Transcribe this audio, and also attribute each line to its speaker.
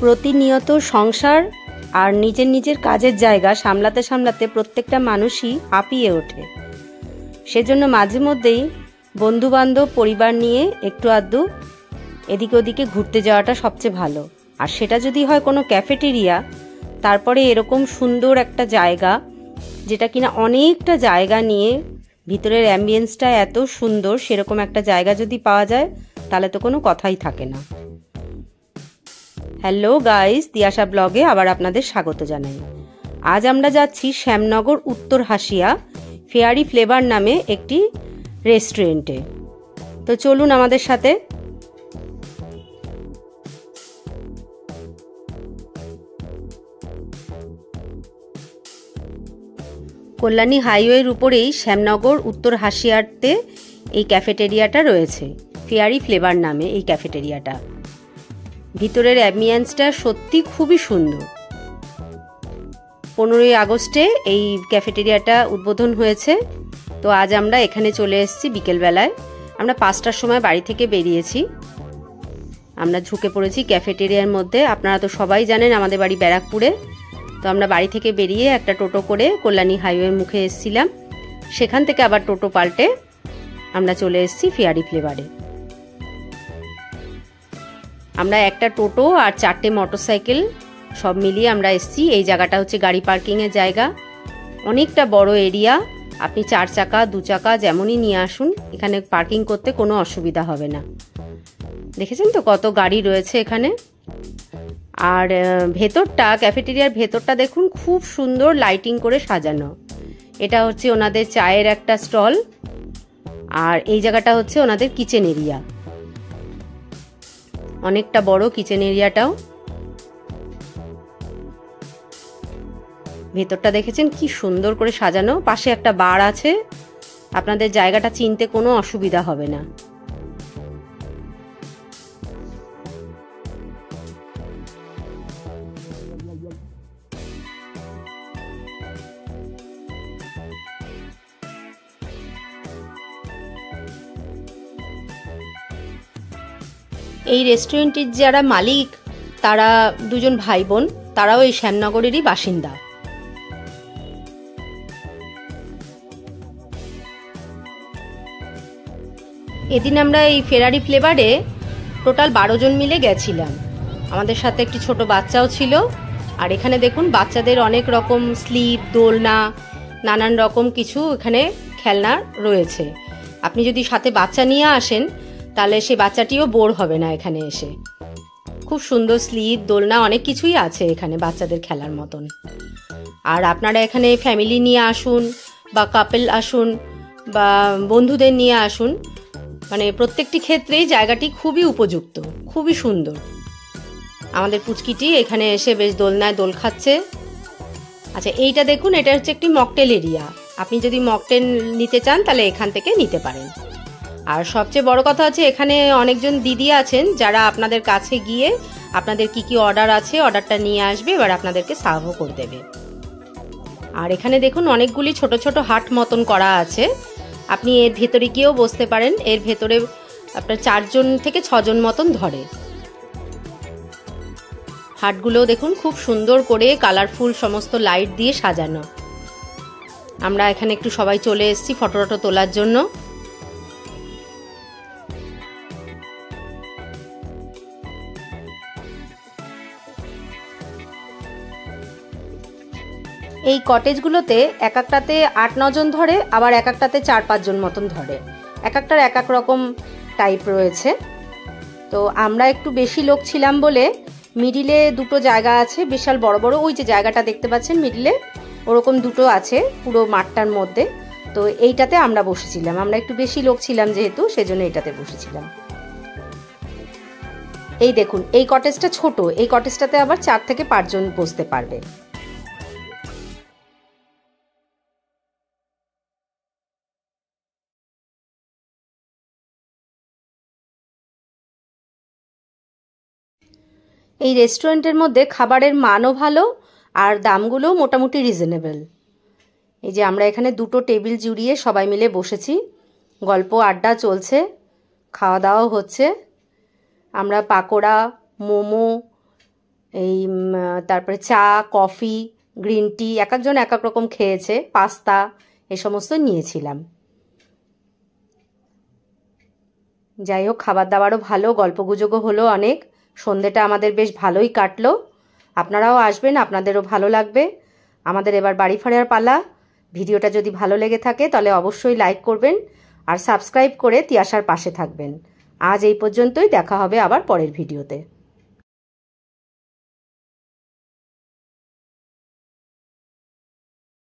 Speaker 1: প্রতিনিয়ত সংসার আর নিজের নিজের কাজের জায়গা সামলাতে সামলাতে প্রত্যেকটা মানুষই হাঁপিয়ে ওঠে। সেজন্য মাঝে মধ্যেই বন্ধুবান্ধব পরিবার নিয়ে একটু আধটু এদিকে ওদিকে ঘুরতে যাওয়াটা সবচেয়ে ভালো। আর সেটা যদি হয় কোনো ক্যাফেটেরিয়া, তারপরে এরকম সুন্দর একটা জায়গা যেটা কিনা অনেকটা জায়গা নিয়ে ভিতরের অ্যাম্বিয়েন্সটা এত সুন্দর, সেরকম একটা জায়গা যদি পাওয়া যায় তাহলে তো কোনো কথাই থাকে না। হ্যালো গাইস, তিয়াশা ব্লগে আবার আপনাদের স্বাগত জানাই। আজ আমরা যাচ্ছি শ্যামনগর উত্তর হাসিয়া ফেয়ারি ফ্লেভার নামে একটি রেস্টুরেন্টে। তো চলুন আমাদের সাথে। কল্যাণী হাইওয়ের উপরেই শ্যামনগর উত্তর হাসিয়াতে এই ক্যাফেটেরিয়াটা রয়েছে, ফেয়ারি ফ্লেভার নামে এই ক্যাফেটেরিয়াটা। ভিতরের অ্যাম্বিয়েন্সটা সত্যি খুবই সুন্দর। 15ই আগস্টে এই ক্যাফেটেরিয়াটা উদ্বোধন হয়েছে। তো আজ আমরা এখানে চলে এসেছি বিকেলবেলায়। আমরা 5টার সময় বাড়ি থেকে বেরিয়েছি। আমরা ঝুঁকে পড়েছি ক্যাফেটেরিয়ার মধ্যে। আপনারা তো সবাই জানেন আমাদের বাড়ি ব্যারাকপুরে। তো আমরা বাড়ি থেকে বেরিয়ে একটা টোটো করে কল্যাণী হাইওয়ের মুখে এসেছিলাম। সেখান থেকে আবার টোটো পাল্টে আমরা চলে এসেছি ফেয়ারি ফ্লেভারে। আমরা একটা টোটো আর 4টে মোটরসাইকেল সব মিলিয়ে আমরা এসেছি। এই জায়গাটা হচ্ছে গাড়ি পার্কিংয়ের জায়গা। অনেকটা বড় এরিয়া। আপনি 4 চাকা 2 চাকা যেমনই নিয়ে আসুন, এখানে পার্কিং করতে কোনো অসুবিধা হবে না। দেখেছেন তো কত গাড়ি রয়েছে এখানে। আর ভেতরটা, ক্যাফেটেরিয়ার ভেতরটা দেখুন, খুব সুন্দর লাইটিং করে সাজানো। এটা হচ্ছে ওনাদের চায়ের একটা স্টল, আর এই জায়গাটা হচ্ছে ওনাদের কিচেন এরিয়া। অনেকটা বড় কিচেন এরিয়াটাও। ভেতরটা দেখেছেন কি সুন্দর করে সাজানো। পাশে একটা বার আছে। আপনাদের জায়গাটা চিনতে কোনো অসুবিধা হবে না। এই রেস্টুরেন্টের যারা মালিক তারা দুজন ভাই বোন, তারাও এই শ্যামনগরেরই বাসিন্দা। এদিন আমরা এই ফেরারি ফ্লেভারে টোটাল 12 জন মিলে গেছিলাম। আমাদের সাথে একটি ছোট বাচ্চাও ছিল। আর এখানে দেখুন বাচ্চাদের অনেক রকম স্লিপ, দোলনা, নানান রকম কিছু এখানে খেলনা রয়েছে। আপনি যদি সাথে বাচ্চা নিয়ে আসেন তাহলে সেই বাচ্চাটিও বোর হবে না এখানে এসে। খুব সুন্দর স্লিপ, দোলনা, অনেক কিছুই আছে এখানে বাচ্চাদের খেলার মতন। আর আপনারা এখানে ফ্যামিলি নিয়ে আসুন বা কাপল আসুন বা বন্ধুদের নিয়ে আসুন, মানে প্রত্যেকটি ক্ষেত্রেই জায়গাটি খুবই উপযুক্ত, খুবই সুন্দর। আমাদের পুচকিটি এখানে এসে বেশ দোলনায় দোল খাচ্ছে। আচ্ছা, এইটা দেখুন, এটা হচ্ছে একটি মকটেল এরিয়া। আপনি যদি মকটেল নিতে চান তাহলে এখান থেকে নিতে পারেন। আর সবচেয়ে বড় কথা হচ্ছে এখানে অনেকজন দিদি আছেন যারা আপনাদের কাছে গিয়ে আপনাদের কি কি অর্ডার আছে অর্ডারটা নিয়ে আসবে, এবার আপনাদেরকে সার্ভও করে দেবে। আর এখানে দেখুন অনেকগুলি ছোট ছোট হাট মতন করা আছে। আপনি এর ভেতরে গিয়েও বসতে পারেন। এর ভেতরে আপনার 4 জন থেকে 6 জন মতন ধরে। হাটগুলো দেখুন খুব সুন্দর করে কালারফুল সমস্ত লাইট দিয়ে সাজানো। আমরা এখানে একটু সবাই চলে এসেছি ফটো টটো তোলার জন্য। এই কটেজগুলোতে এক একটাতে 8-9 জন ধরে, আবার এক একটাতে 4-5 জন মতন ধরে। এক একটার এক এক রকম টাইপ রয়েছে। তো আমরা একটু বেশি লোক ছিলাম বলে মিডিলে 2টো জায়গা আছে, বিশাল বড় বড়। ওই যে জায়গাটা দেখতে পাচ্ছেন মিডিলে, ওরকম 2টো আছে পুরো মাঠটার মধ্যে। তো এইটাতে আমরা বসেছিলাম। আমরা একটু বেশি লোক ছিলাম যেহেতু, সেজন্য এইটাতে বসেছিলাম। এই দেখুন এই কটেজটা ছোট, এই কটেজটাতে আবার 4 থেকে 5 জন বসতে পারবে। এই রেস্টুরেন্টের মধ্যে খাবারের মানও ভালো আর দামগুলোও মোটামুটি রিজনেবল। এই যে আমরা এখানে 2টো টেবিল জুড়িয়ে সবাই মিলে বসেছি, গল্প আড্ডা চলছে, খাওয়া দাওয়া হচ্ছে। আমরা পাকোড়া, মোমো, এই তারপরে চা, কফি, গ্রিন টি, এক একজন এক এক রকম খেয়েছে, পাস্তা, এ সমস্ত নিয়েছিলাম। যাই হোক, খাবার দাবারও ভালো, গল্পগুজবও হলো অনেক। সন্ধেটা আমাদের বেশ ভালোই কাটলো। আপনারাও আসবেন, আপনাদেরও ভালো লাগবে। আমাদের এবার বাড়ি ফেরার পালা। ভিডিওটা যদি ভালো লেগে থাকে তাহলে অবশ্যই লাইক করবেন আর সাবস্ক্রাইব করে তিয়াশার পাশে থাকবেন। আজ এই পর্যন্তই, দেখা হবে আবার পরের ভিডিওতে।